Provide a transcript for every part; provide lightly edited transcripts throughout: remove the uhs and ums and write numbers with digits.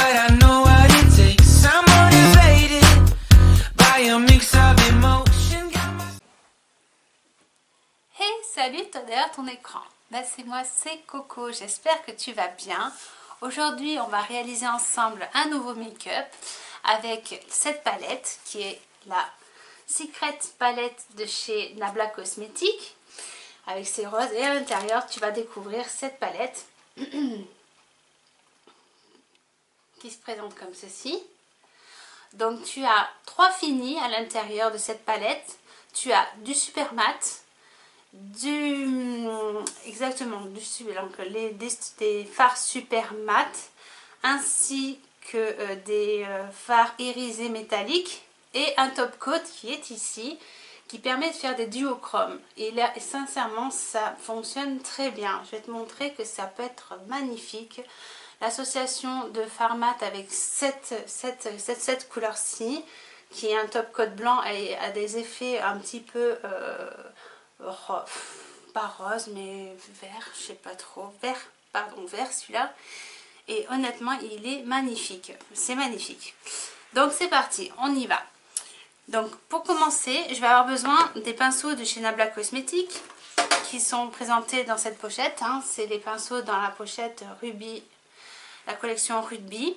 but I know what it takes. I'm motivated by a mix of emotion. Hey, salut, toi derrière ton écran. Ben, c'est moi, c'est Coco. J'espère que tu vas bien. Aujourd'hui, on va réaliser ensemble un nouveau make-up avec cette palette qui est la Secret palette de chez Nabla Cosmetics avec ses roses. Et à l'intérieur, tu vas découvrir cette palette qui se présente comme ceci. Donc, tu as 3 finis à l'intérieur de cette palette. Tu as du super mat, des fards super mat ainsi que des fards irisés métalliques et un top coat qui est ici, qui permet de faire des duochromes. Et là, sincèrement, ça fonctionne très bien. Je vais te montrer que ça peut être magnifique. L'association de fard mat avec cette couleur-ci, qui est un top coat blanc, et a des effets un petit peu pas rose mais vert, je sais pas trop, vert, pardon, vert celui-là. Et honnêtement, il est magnifique, c'est magnifique. Donc c'est parti, on y va. Donc pour commencer, je vais avoir besoin des pinceaux de chez Nabla Cosmetics qui sont présentés dans cette pochette, hein. C'est les pinceaux dans la pochette Ruby, la collection Ruby.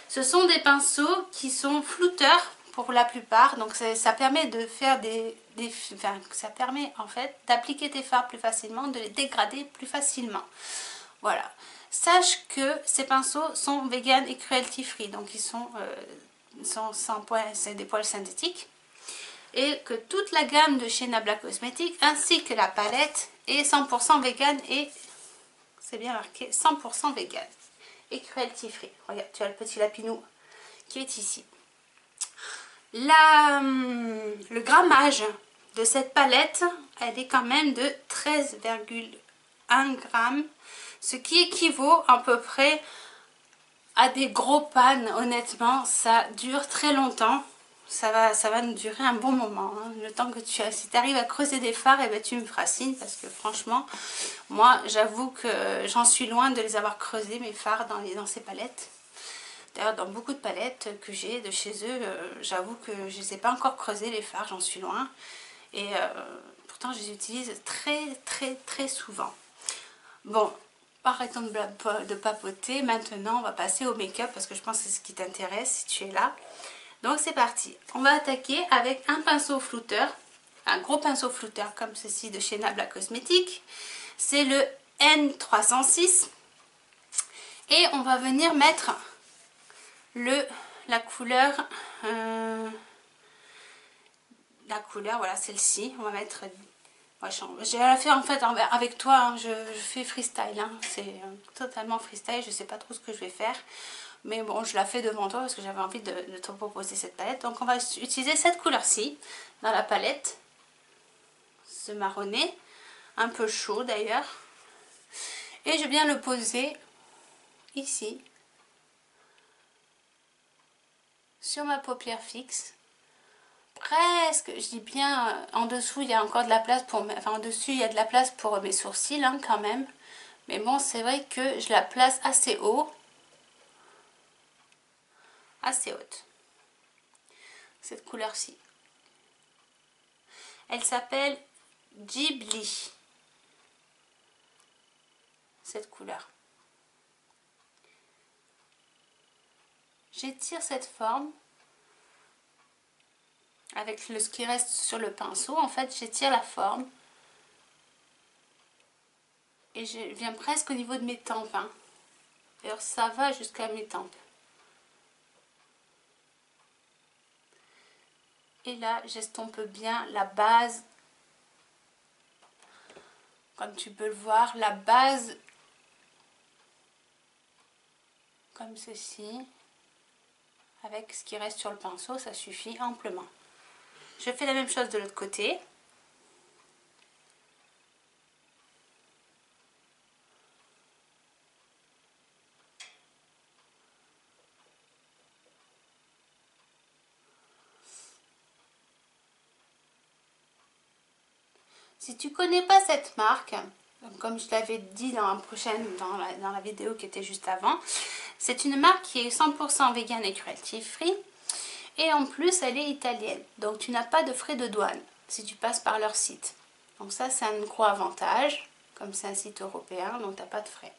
Ce sont des pinceaux qui sont flouteurs pour la plupart, donc ça permet de faire ça permet en fait d'appliquer tes fards plus facilement, de les dégrader plus facilement. Voilà. Sache que ces pinceaux sont vegan et cruelty free, donc ils sont sans poils, c'est des poils synthétiques, et que toute la gamme de chez Nabla Cosmetics ainsi que la palette est 100% vegan et c'est bien marqué 100% vegan et cruelty free. Regarde, tu as le petit lapinou qui est ici. Le grammage de cette palette, elle est quand même de 13,1 grammes, ce qui équivaut à peu près à des gros pans. Honnêtement, ça dure très longtemps. Ça va nous durer un bon moment, hein. Le temps que si tu arrives à creuser des fards, et ben tu me feras signe, parce que franchement, moi j'avoue que j'en suis loin de les avoir creusés, mes fards, dans ces palettes. D'ailleurs, dans beaucoup de palettes que j'ai de chez eux, j'avoue que je ne les ai pas encore creusés les fards, j'en suis loin. Et pourtant, je les utilise très souvent. Bon, arrêtons de papoter. Maintenant, on va passer au make-up parce que je pense que c'est ce qui t'intéresse si tu es là. Donc, c'est parti. On va attaquer avec un pinceau flouteur, un gros pinceau flouteur comme ceci de chez Nabla Cosmetics. C'est le N306. Et on va venir mettre la couleur, voilà, celle-ci. On va mettre, j'ai la fait en fait avec toi, hein. Je fais freestyle, hein. C'est totalement freestyle, je sais pas trop ce que je vais faire, mais bon, je la fais devant toi parce que j'avais envie de te proposer cette palette. Donc on va utiliser cette couleur-ci dans la palette, ce marronné, un peu chaud d'ailleurs, et je viens le poser ici sur ma paupière fixe, presque, je dis bien, en dessous il y a encore de la place pour, enfin en dessus il y a de la place pour mes sourcils, hein, quand même, mais bon, c'est vrai que je la place assez haut, assez haute, cette couleur-ci. Elle s'appelle Ghibli, cette couleur. J'étire cette forme avec ce qui reste sur le pinceau. En fait, j'étire la forme et je viens presque au niveau de mes tempes, hein. D'ailleurs, ça va jusqu'à mes tempes. Et là, j'estompe bien la base. Comme tu peux le voir, la base comme ceci. Avec ce qui reste sur le pinceau, ça suffit amplement. Je fais la même chose de l'autre côté. Si tu connais pas cette marque, Donc, comme je l'avais dit dans la vidéo qui était juste avant, c'est une marque qui est 100% vegan et cruelty free. Et en plus, elle est italienne. Donc, tu n'as pas de frais de douane si tu passes par leur site. Donc ça, c'est un gros avantage. Comme c'est un site européen, donc tu n'as pas de frais.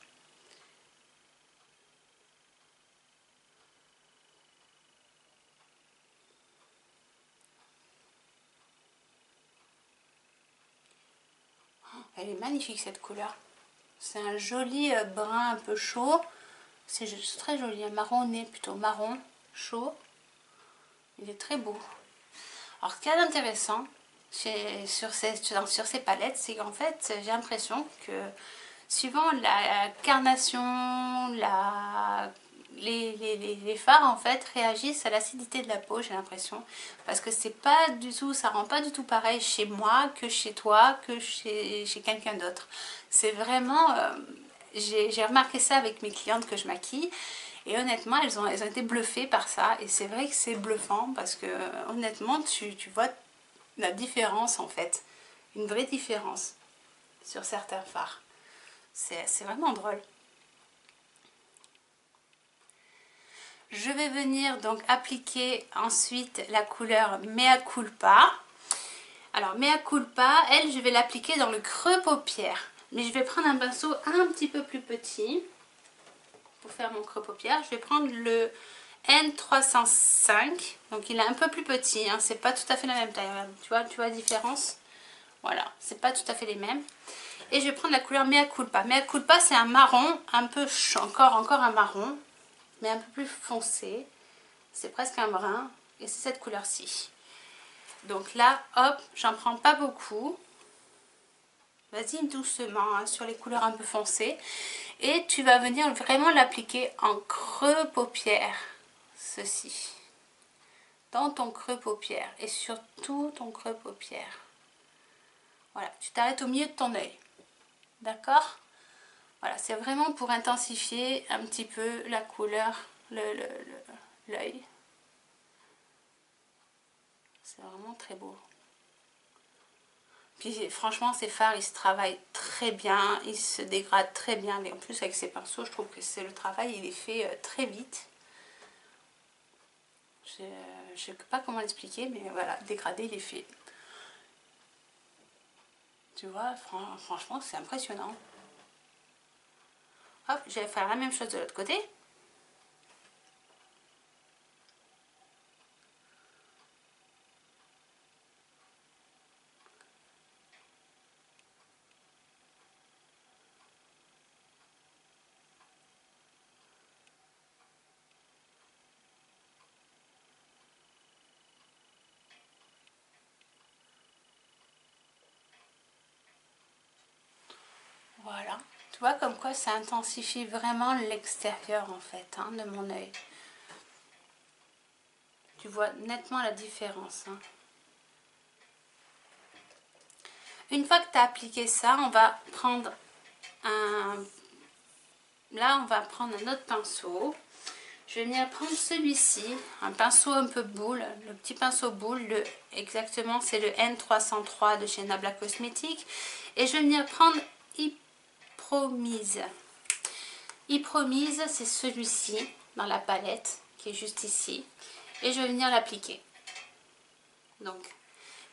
Elle est magnifique cette couleur. C'est un joli brun un peu chaud. C'est très joli, un marronné, plutôt marron, chaud. Il est très beau. Alors ce qu'il y a d'intéressant sur ces palettes, c'est qu'en fait j'ai l'impression que suivant la carnation, les fards en fait réagissent à l'acidité de la peau, j'ai l'impression, parce que c'est pas du tout, ça rend pas du tout pareil chez moi que chez toi, que chez quelqu'un d'autre. C'est vraiment, j'ai remarqué ça avec mes clientes que je maquille. Et honnêtement, elles ont été bluffées par ça. Et c'est vrai que c'est bluffant parce que honnêtement, tu vois la différence en fait. Une vraie différence sur certains fards. C'est vraiment drôle. Je vais venir donc appliquer ensuite la couleur Mea Culpa. Alors Mea Culpa, elle, je vais l'appliquer dans le creux paupière. Mais je vais prendre un pinceau un petit peu plus petit. Pour faire mon creux paupière, je vais prendre le N305, donc il est un peu plus petit, hein, c'est pas tout à fait la même taille, tu vois la différence, voilà, c'est pas tout à fait les mêmes. Et je vais prendre la couleur Mea Culpa. Mea Culpa, c'est un marron, un peu encore un marron, mais un peu plus foncé, c'est presque un brun, et c'est cette couleur-ci. Donc là, hop, j'en prends pas beaucoup. Vas-y doucement hein, sur les couleurs un peu foncées. Et tu vas venir vraiment l'appliquer en creux paupière. Ceci. Dans ton creux paupière. Et sur tout ton creux paupière. Voilà, tu t'arrêtes au milieu de ton œil. D'accord? Voilà, c'est vraiment pour intensifier un petit peu la couleur, l'œil. C'est vraiment très beau. Puis franchement ces fards ils se travaillent très bien, ils se dégradent très bien. Et en plus avec ces pinceaux je trouve que le travail il est fait très vite. Je ne sais pas comment l'expliquer mais voilà, le dégradé il est fait. Tu vois, franchement c'est impressionnant. Hop, je vais faire la même chose de l'autre côté. Voilà, tu vois comme quoi ça intensifie vraiment l'extérieur en fait hein, de mon œil. Tu vois nettement la différence. Hein. Une fois que tu as appliqué ça, on va prendre un... Là, on va prendre un autre pinceau. Je vais venir prendre celui-ci, un pinceau un peu boule, le petit pinceau boule, exactement c'est le N303 de chez Nabla Cosmétiques. Et je vais venir prendre Hypromise. Hypromise, c'est celui-ci dans la palette qui est juste ici. Et je vais venir l'appliquer. Donc,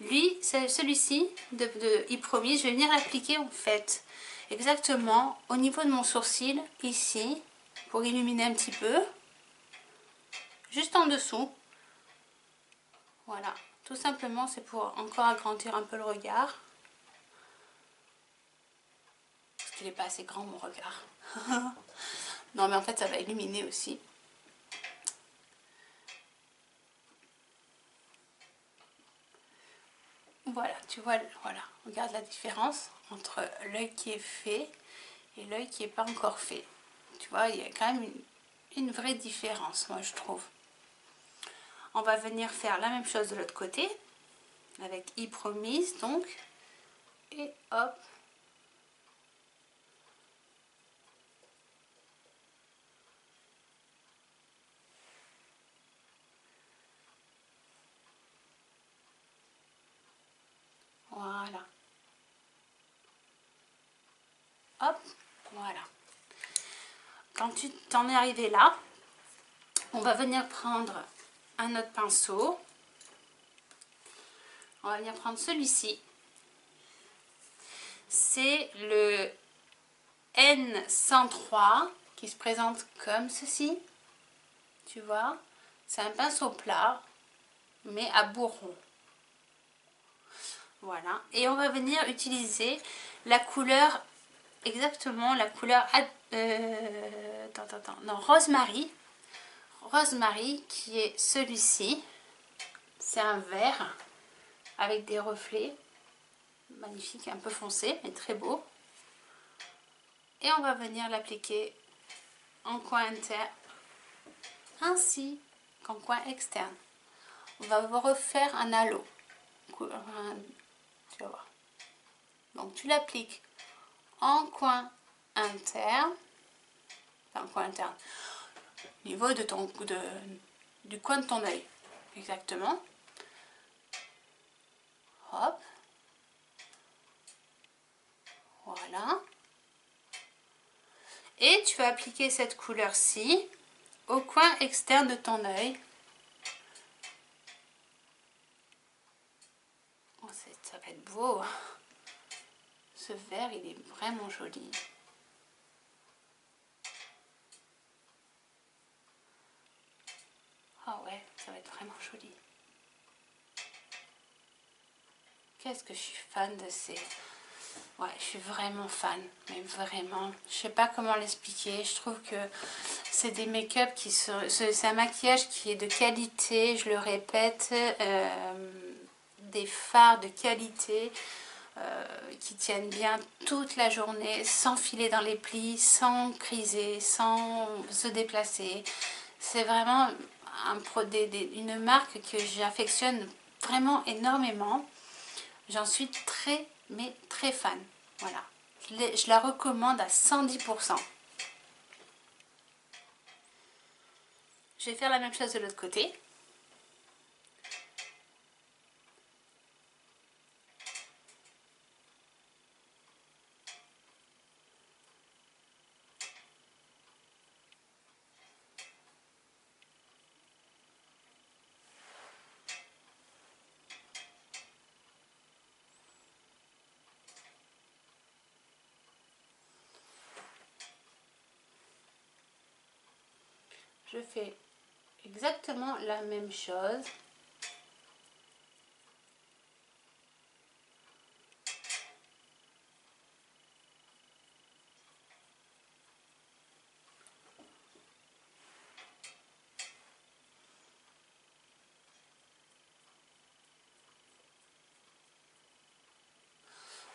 lui, c'est celui-ci de Hypromise, je vais venir l'appliquer en fait exactement au niveau de mon sourcil, ici, pour illuminer un petit peu. Juste en dessous. Voilà, tout simplement c'est pour encore agrandir un peu le regard. Parce qu'il n'est pas assez grand mon regard. Non mais en fait ça va illuminer aussi. Voilà, tu vois, voilà, regarde la différence entre l'œil qui est fait et l'œil qui n'est pas encore fait. Tu vois, il y a quand même une vraie différence, moi je trouve. On va venir faire la même chose de l'autre côté, avec Hypromise donc, et hop. Voilà. Hop, voilà. Quand tu t'en es arrivé là, on va venir prendre un autre pinceau. On va venir prendre celui-ci. C'est le N103 qui se présente comme ceci. Tu vois, c'est un pinceau plat, mais à bout rond. Voilà. Et on va venir utiliser la couleur, exactement la couleur non, Rosemary. Rosemary qui est celui-ci. C'est un vert avec des reflets. Magnifique, un peu foncé, mais très beau. Et on va venir l'appliquer en coin interne ainsi qu'en coin externe. On va refaire un halo. Tu vas voir. Donc tu l'appliques en coin interne, enfin coin interne, au niveau de du coin de ton œil, exactement. Hop. Voilà. Et tu vas appliquer cette couleur-ci au coin externe de ton œil. Oh, ça va être beau. Ce vert, il est vraiment joli. Ah ouais, ça va être vraiment joli. Qu'est-ce que je suis fan de ces... Ouais, je suis vraiment fan, mais vraiment, je sais pas comment l'expliquer. Je trouve que c'est des make-up qui sont... C'est un maquillage qui est de qualité, je le répète. Des fards de qualité qui tiennent bien toute la journée, sans filer dans les plis, sans criser, sans se déplacer. C'est vraiment une marque que j'affectionne vraiment énormément. J'en suis très, mais très fan. Voilà. Je la recommande à 110%. Je vais faire la même chose de l'autre côté. Je fais exactement la même chose.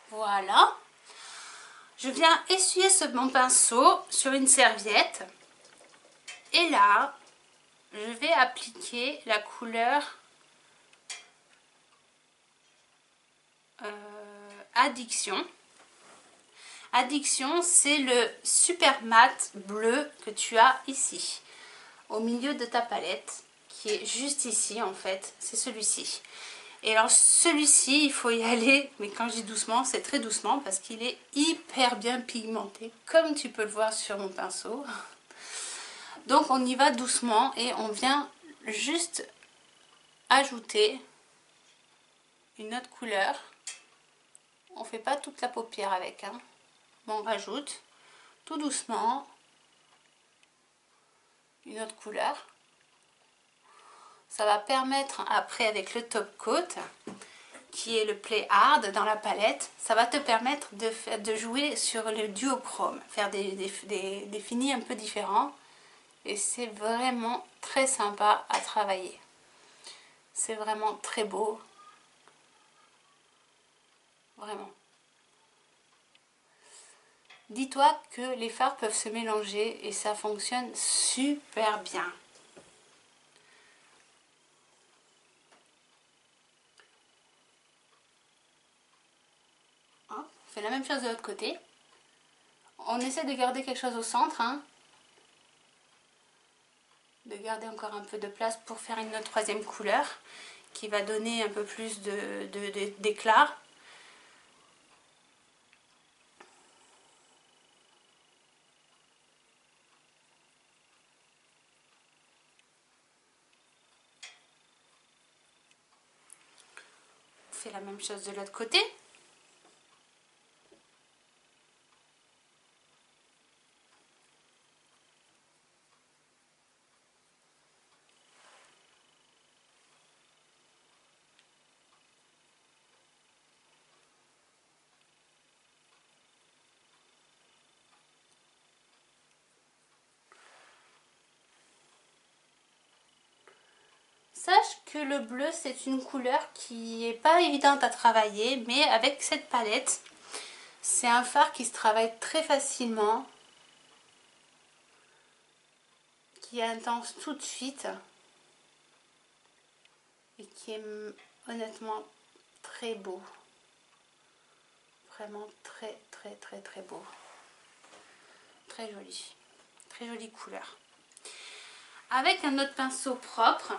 Voilà. Je viens essuyer mon pinceau sur une serviette. Et là, je vais appliquer la couleur Addiction. Addiction, c'est le super mat bleu que tu as ici, au milieu de ta palette, qui est juste ici en fait, c'est celui-ci. Et alors celui-ci, il faut y aller, mais quand je dis doucement, c'est très doucement parce qu'il est hyper bien pigmenté, comme tu peux le voir sur mon pinceau. Donc on y va doucement et on vient juste ajouter une autre couleur. On ne fait pas toute la paupière avec, hein. On rajoute tout doucement une autre couleur. Ça va permettre après avec le top coat, qui est le Play Hard dans la palette, ça va te permettre de jouer sur le duochrome, faire des finis un peu différents. Et c'est vraiment très sympa à travailler. C'est vraiment très beau. Vraiment. Dis-toi que les fards peuvent se mélanger et ça fonctionne super bien. On fait la même chose de l'autre côté. On essaie de garder quelque chose au centre, hein. De garder encore un peu de place pour faire une troisième couleur qui va donner un peu plus d'éclat. fait la même chose de l'autre côté. Sache que le bleu, c'est une couleur qui n'est pas évidente à travailler, mais avec cette palette, c'est un fard qui se travaille très facilement, qui est intense tout de suite et qui est honnêtement très beau. Vraiment très très très très beau. Très jolie couleur. Avec un autre pinceau propre,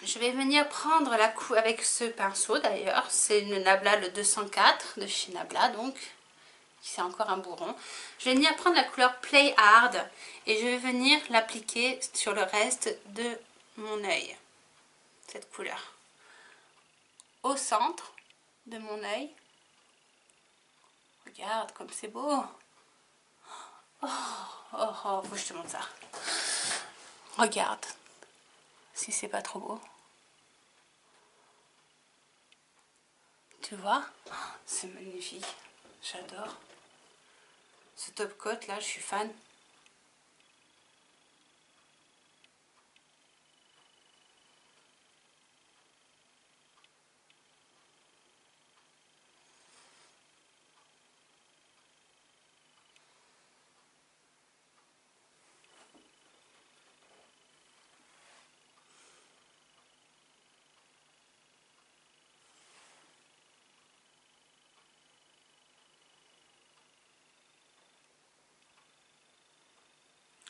je vais venir prendre la coupe avec ce pinceau d'ailleurs, c'est le Nabla le 204 de chez Nabla, donc c'est encore un bourron. Je vais venir prendre la couleur Play Hard et je vais venir l'appliquer sur le reste de mon œil, cette couleur. Au centre de mon œil, regarde comme c'est beau. Oh, oh, oh, faut que je te montre ça. Regarde, si c'est pas trop beau. Tu vois, c'est magnifique, j'adore. Ce top coat là, je suis fan.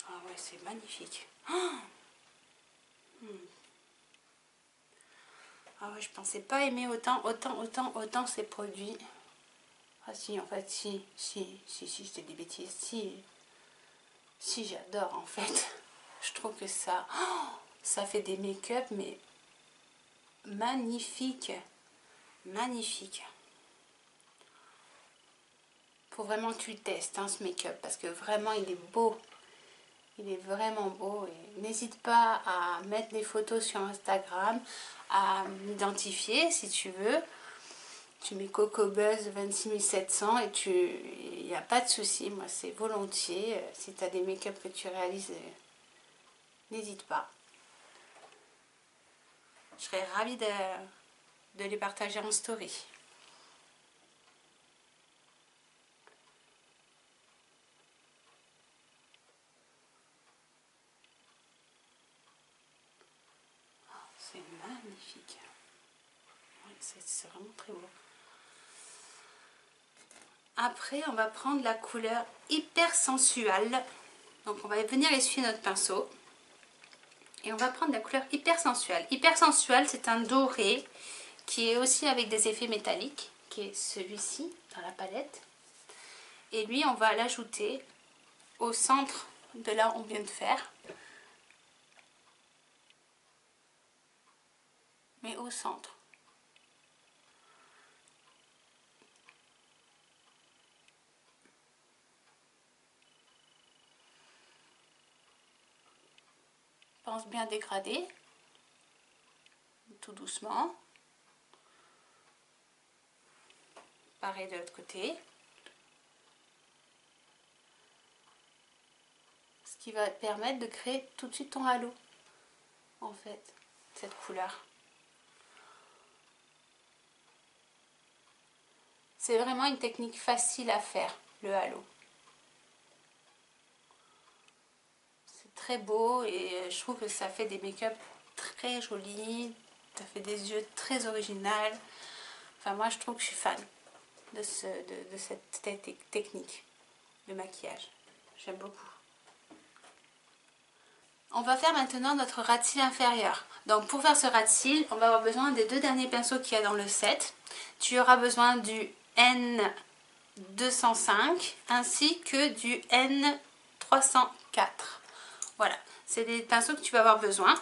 Ah ouais, c'est magnifique. Oh, ah ouais, je pensais pas aimer autant ces produits. Ah si, en fait, si, je te dis des bêtises, si j'adore en fait. Je trouve que ça, ça fait des make-up, mais magnifique. Magnifique. Faut vraiment que tu le testes, hein, ce make-up, parce que vraiment, il est beau. Il est vraiment beau. Et n'hésite pas à mettre des photos sur Instagram, à m'identifier si tu veux. Tu mets CocoBuzz 26700 et il n'y a pas de souci. Moi, c'est volontiers. Si tu as des make-up que tu réalises, n'hésite pas. Je serais ravie de les partager en story. C'est magnifique. Ouais, c'est vraiment très beau. Après, on va prendre la couleur Hyper Sensuelle. Donc, on va venir essuyer notre pinceau. Et on va prendre la couleur Hyper Sensuelle. Hyper Sensuelle, c'est un doré qui est aussi avec des effets métalliques, qui est celui-ci dans la palette. Et lui, on va l'ajouter au centre de là où on vient de faire. Mais au centre. Pense bien dégrader. Tout doucement. Pareil de l'autre côté. Ce qui va te permettre de créer tout de suite ton halo. En fait, cette couleur. C'est vraiment une technique facile à faire, le halo. C'est très beau et je trouve que ça fait des make-up très jolis. Ça fait des yeux très originaux. Enfin, moi, je trouve que je suis fan de cette technique de maquillage. J'aime beaucoup. On va faire maintenant notre ras de cils inférieur. Donc pour faire ce ras de cils, on va avoir besoin des deux derniers pinceaux qu'il y a dans le set. Tu auras besoin du N205 ainsi que du N304. Voilà, c'est des pinceaux que tu vas avoir besoin.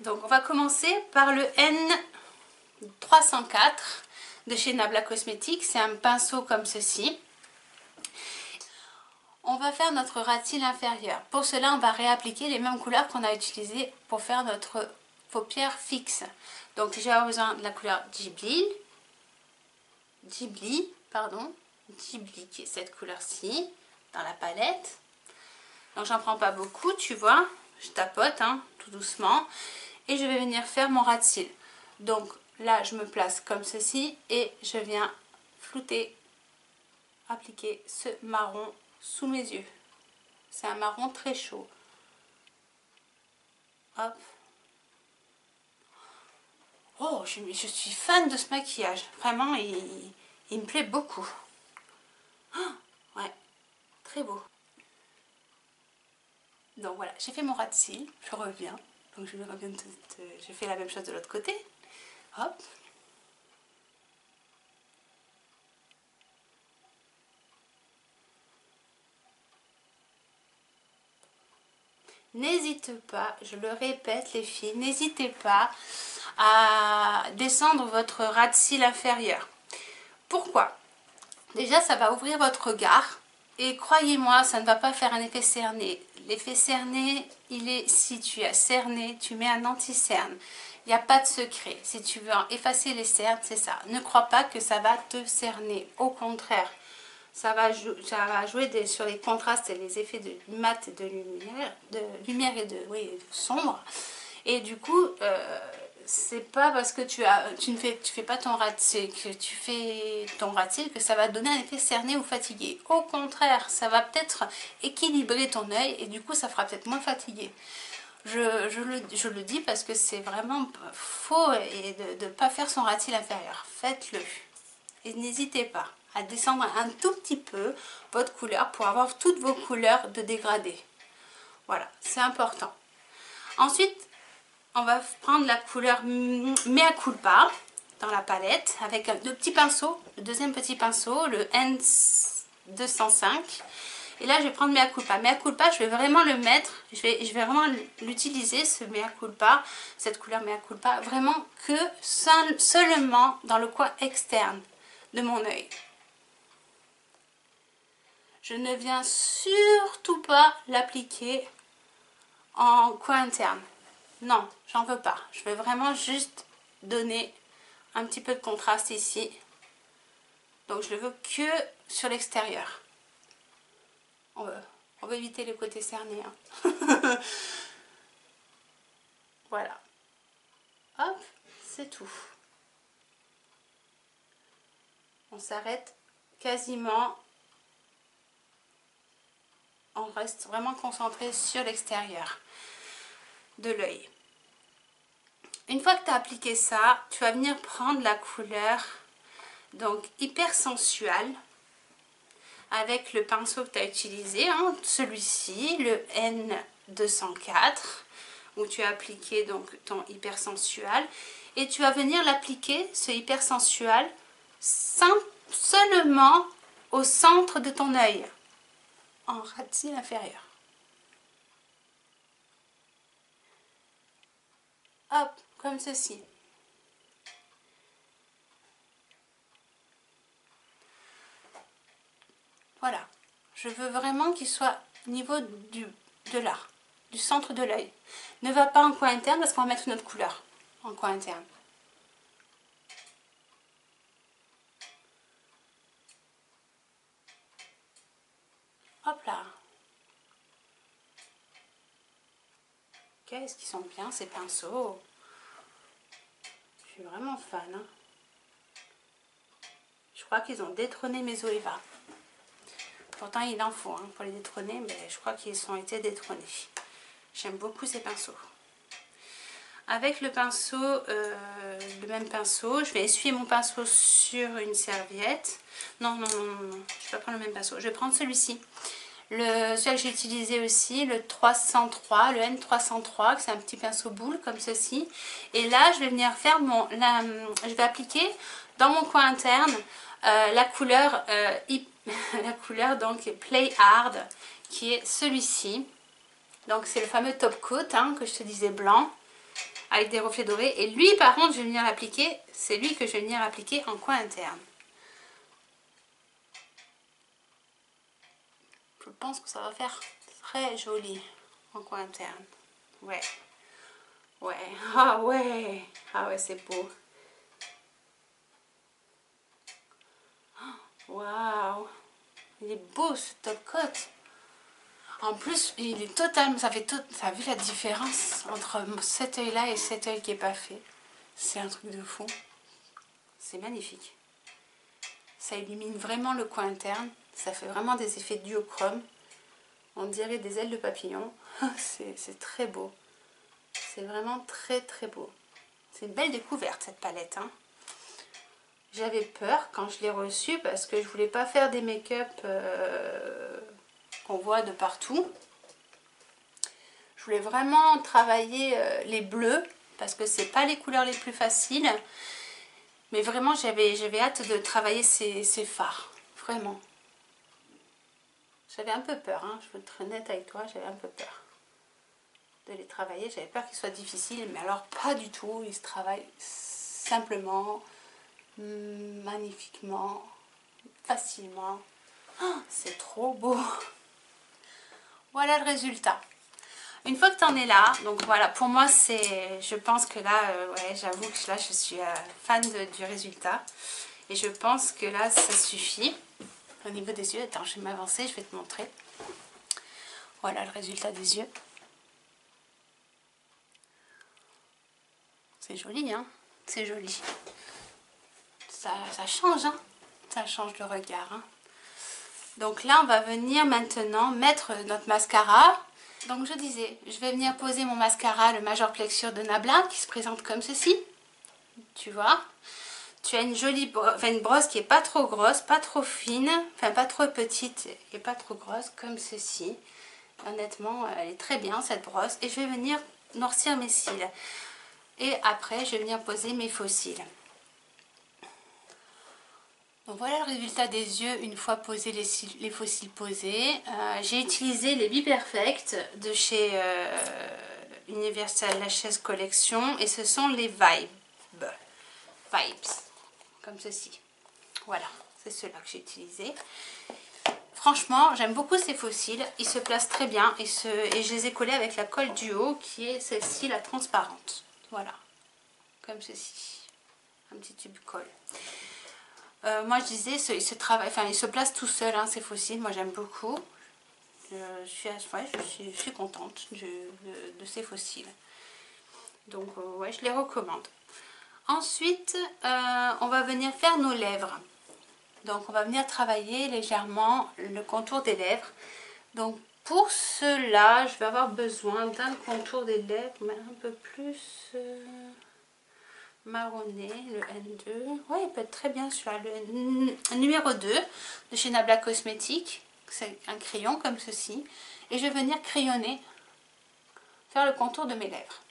Donc on va commencer par le 304 de chez Nabla Cosmétiques. C'est un pinceau comme ceci. On va faire notre ras de cils inférieur. Pour cela, on va réappliquer les mêmes couleurs qu'on a utilisées pour faire notre paupière fixe. Donc j'ai besoin de la couleur Ghibli, qui est cette couleur-ci, dans la palette. Donc j'en prends pas beaucoup, tu vois, je tapote hein, tout doucement. Et je vais venir faire mon ras de cils. Donc là, je me place comme ceci et je viens flouter, appliquer ce marron sous mes yeux. C'est un marron très chaud. Hop. Oh, je suis fan de ce maquillage. Vraiment, il me plaît beaucoup. Oh, ouais, très beau. Donc voilà, j'ai fait mon ras de cils. Je reviens. Donc je fais la même chose de l'autre côté. Hop. N'hésitez pas, je le répète les filles, n'hésitez pas à descendre votre ras de cils inférieur. Pourquoi? Déjà, ça va ouvrir votre regard et croyez-moi, ça ne va pas faire un effet cerné. L'effet cerné, il est si tu as cerné, tu mets un anti-cerne. Il n'y a pas de secret. Si tu veux effacer les cernes, c'est ça. Ne crois pas que ça va te cerner. Au contraire, ça va jouer sur les contrastes et les effets de mat et de lumière et de sombre. Et du coup, c'est pas parce que tu fais pas ton ras de cils, que tu fais ton ras de cils que ça va donner un effet cerné ou fatigué. Au contraire, ça va peut-être équilibrer ton œil et du coup, ça fera peut-être moins fatigué. Je le dis parce que c'est vraiment faux et de ne pas faire son ras de cils inférieur. Faites-le. Et n'hésitez pas à descendre un tout petit peu votre couleur pour avoir toutes vos couleurs de dégradé. Voilà, c'est important. Ensuite, on va prendre la couleur Mea Culpa dans la palette avec deux petits pinceaux. Le deuxième petit pinceau, le N205. Et là, je vais prendre Mea Culpa. Mea Culpa, je vais vraiment le mettre, je vais vraiment l'utiliser, ce Mea Culpa, cette couleur Mea Culpa, vraiment que seulement dans le coin externe de mon œil. Je ne viens surtout pas l'appliquer en coin interne. Non, j'en veux pas. Je veux vraiment juste donner un petit peu de contraste ici. Donc je le veux que sur l'extérieur. On va éviter les côtés cernés. Hein. Voilà. Hop, c'est tout. On s'arrête quasiment. On reste vraiment concentré sur l'extérieur de l'œil. Une fois que tu as appliqué ça, tu vas venir prendre la couleur donc hyper sensuelle avec le pinceau que tu as utilisé, hein, celui-ci, le N204, où tu as appliqué donc ton hyper sensuel, et tu vas venir l'appliquer, ce hyper sensuel, seulement au centre de ton œil, en ras de cils inférieur. Hop, comme ceci. Voilà. Je veux vraiment qu'il soit au niveau de là, du centre de l'œil. Ne va pas en coin interne parce qu'on va mettre une autre couleur en coin interne. Hop là. Qu'est-ce qu'ils sont bien ces pinceaux. Je suis vraiment fan. Hein. Je crois qu'ils ont détrôné mes Zoeva. Pourtant il en faut hein, pour les détrôner, mais je crois qu'ils ont été détrônés. J'aime beaucoup ces pinceaux. Avec le pinceau, le même pinceau, je vais essuyer mon pinceau sur une serviette. Non, je ne vais pas prendre le même pinceau. Je vais prendre celui-ci. Celui que j'ai utilisé aussi, le 303, le N303, c'est un petit pinceau boule comme ceci. Et là, je vais venir faire je vais appliquer dans mon coin interne la couleur donc Play Hard, qui est celui-ci. Donc c'est le fameux top coat hein, que je te disais blanc. avec des reflets dorés. Et lui, par contre, je vais venir l'appliquer, c'est lui que je vais venir appliquer en coin interne. Je pense que ça va faire très joli en coin interne. Ouais. Ouais. Ah ouais. Ah ouais, c'est beau. Waouh. Il est beau ce top coat. En plus, il est totalement... Ça a vu la différence entre cet œil-là et cet œil qui n'est pas fait. C'est un truc de fou. C'est magnifique. Ça illumine vraiment le coin interne. Ça fait vraiment des effets duochrome. On dirait des ailes de papillon. C'est très beau. C'est vraiment très très beau. C'est une belle découverte cette palette. Hein. J'avais peur quand je l'ai reçue parce que je voulais pas faire des make-up qu'on voit de partout. Je voulais vraiment travailler les bleus parce que c'est pas les couleurs les plus faciles. Mais vraiment j'avais hâte de travailler ces fards. Vraiment. J'avais un peu peur, hein. Je veux être honnête avec toi, j'avais un peu peur de les travailler. J'avais peur qu'ils soient difficiles, mais alors pas du tout. Ils se travaillent simplement, magnifiquement, facilement. Oh, c'est trop beau. Voilà le résultat. Une fois que tu en es là, donc voilà, pour moi c'est, je pense que là, ouais, j'avoue que là je suis fan du résultat. Et je pense que là ça suffit. Au niveau des yeux, attends, je vais m'avancer, je vais te montrer. Voilà le résultat des yeux. C'est joli, hein? C'est joli. Ça change, hein? Ça change le regard, hein? Donc là, on va venir maintenant mettre notre mascara. Donc je disais, je vais venir poser mon mascara, le Major Plexure de Nabla, qui se présente comme ceci. Tu vois? Tu as une jolie une brosse qui est pas trop grosse, pas trop fine, enfin pas trop petite et pas trop grosse, comme ceci. Honnêtement, elle est très bien cette brosse. Et je vais venir noircir mes cils. Et après, je vais venir poser mes faux cils. Donc voilà le résultat des yeux une fois posé les faux cils posés. J'ai utilisé les Be Perfect de chez Universal Lashes Collection. Et ce sont les Vibes. Comme ceci. Voilà, c'est ceux-là que j'ai utilisé. Franchement, j'aime beaucoup ces faux cils. Ils se placent très bien et je les ai collés avec la colle duo qui est celle-ci, la transparente. Voilà, comme ceci. Un petit tube colle. Moi je disais, il se place tout seul, hein, ces faux cils. Moi j'aime beaucoup. Je suis contente de ces faux cils. Donc ouais, je les recommande. Ensuite, on va venir faire nos lèvres. Donc on va venir travailler légèrement le contour des lèvres. Donc pour cela, je vais avoir besoin d'un contour des lèvres, mais un peu plus marronné, le N2. Ouais, il peut être très bien celui-là, le numéro 2 de chez Nabla Cosmétiques. C'est un crayon comme ceci. Et je vais venir crayonner, faire le contour de mes lèvres.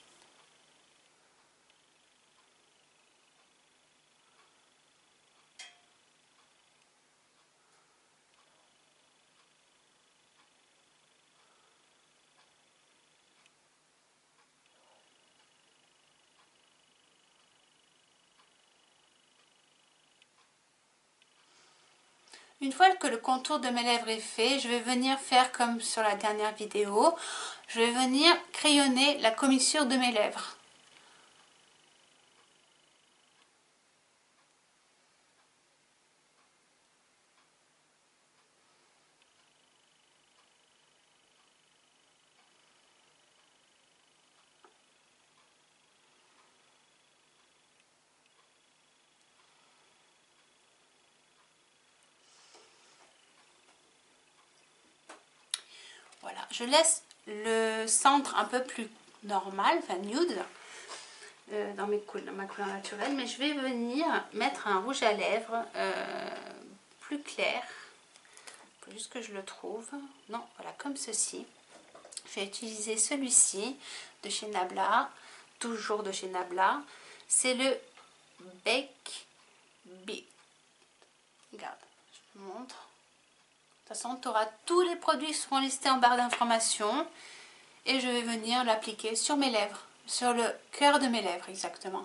Une fois que le contour de mes lèvres est fait, je vais venir faire comme sur la dernière vidéo. Je vais venir crayonner la commissure de mes lèvres. Voilà, je laisse le centre un peu plus normal, enfin nude, dans ma couleur naturelle, mais je vais venir mettre un rouge à lèvres plus clair. Il faut juste que je le trouve. Non, voilà, comme ceci. Je vais utiliser celui-ci de chez Nabla, toujours de chez Nabla. C'est le Bake Beat. Regarde, je te montre. De toute façon, tu auras tous les produits qui seront listés en barre d'informations. Et je vais venir l'appliquer sur mes lèvres. sur le cœur de mes lèvres exactement.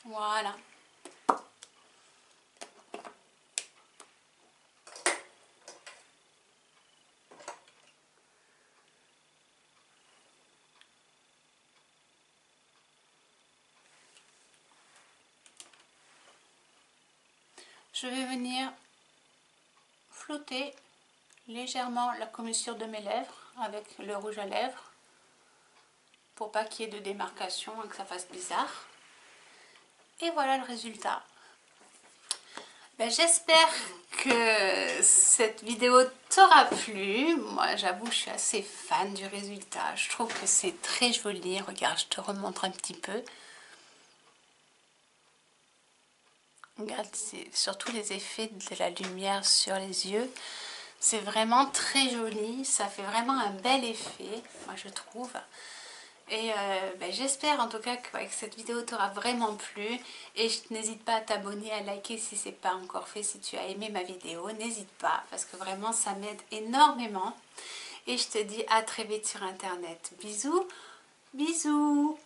Voilà. Je vais venir flouter légèrement la commissure de mes lèvres avec le rouge à lèvres pour pas qu'il y ait de démarcation et que ça fasse bizarre. Et voilà le résultat. Ben, j'espère que cette vidéo t'aura plu. Moi j'avoue je suis assez fan du résultat. Je trouve que c'est très joli. Regarde, je te remontre un petit peu. Regarde, c'est surtout les effets de la lumière sur les yeux. C'est vraiment très joli, ça fait vraiment un bel effet, moi je trouve. Et ben, j'espère en tout cas que cette vidéo t'aura vraiment plu. Et n'hésite pas à t'abonner, à liker si ce n'est pas encore fait. Si tu as aimé ma vidéo, n'hésite pas, parce que vraiment ça m'aide énormément. Et je te dis à très vite sur internet. Bisous, bisous.